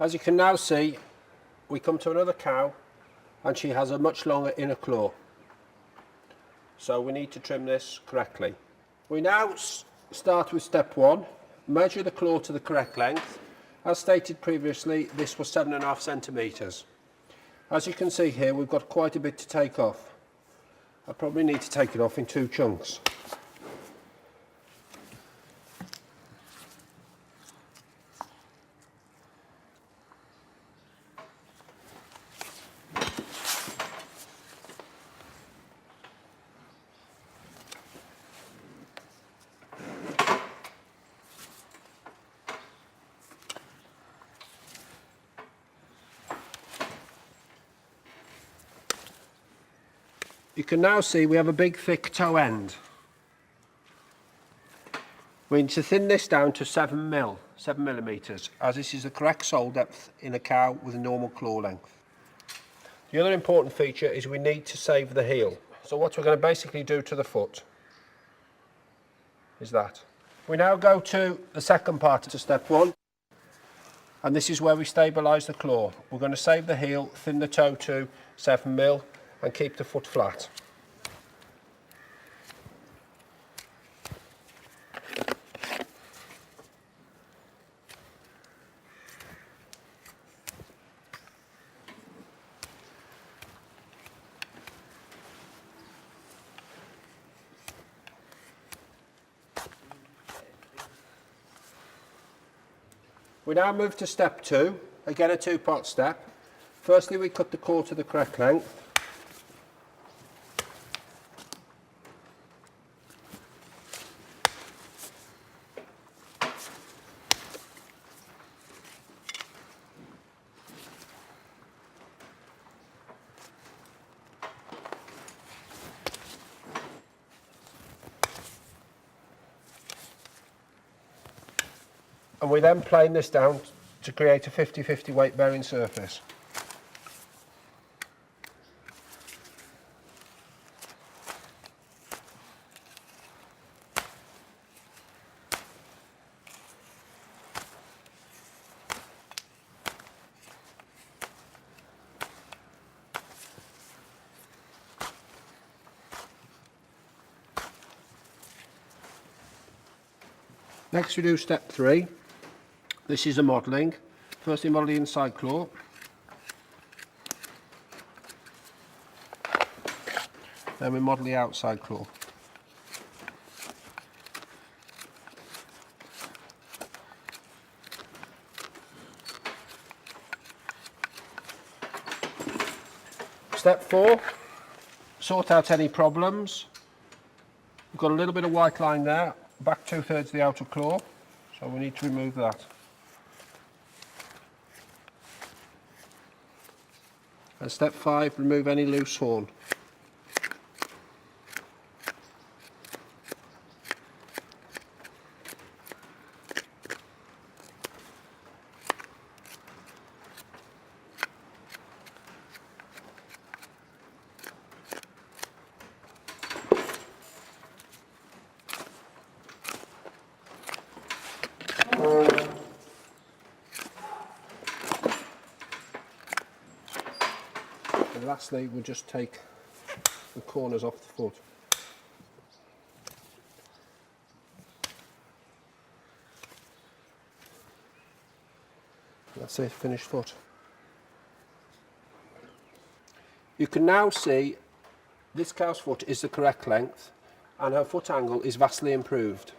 As you can now see, we come to another cow and she has a much longer inner claw. So we need to trim this correctly. We now start with step 1, measure the claw to the correct length. As stated previously, this was 7.5 centimetres. As you can see here, we've got quite a bit to take off. I probably need to take it off in 2 chunks. You can now see we have a big thick toe end. We need to thin this down to 7 millimetres, as this is the correct sole depth in a cow with a normal claw length. The other important feature is we need to save the heel. So what we're going to basically do to the foot is that. We now go to the second part to step 1, and this is where we stabilise the claw. We're going to save the heel, thin the toe to 7 mm, and keep the foot flat. We now move to step 2, again a 2-part step. Firstly, we cut the claw to the correct length. And we then plane this down to create a 50-50 weight bearing surface. Next we do step 3. This is a modelling. Firstly model the inside claw. Then we model the outside claw. Step 4, sort out any problems. We've got a little bit of white line there, back 2/3 of the outer claw, so we need to remove that. And step 5, remove any loose horn. And lastly, we'll just take the corners off the foot. That's it, finished foot. You can now see this cow's foot is the correct length and her foot angle is vastly improved.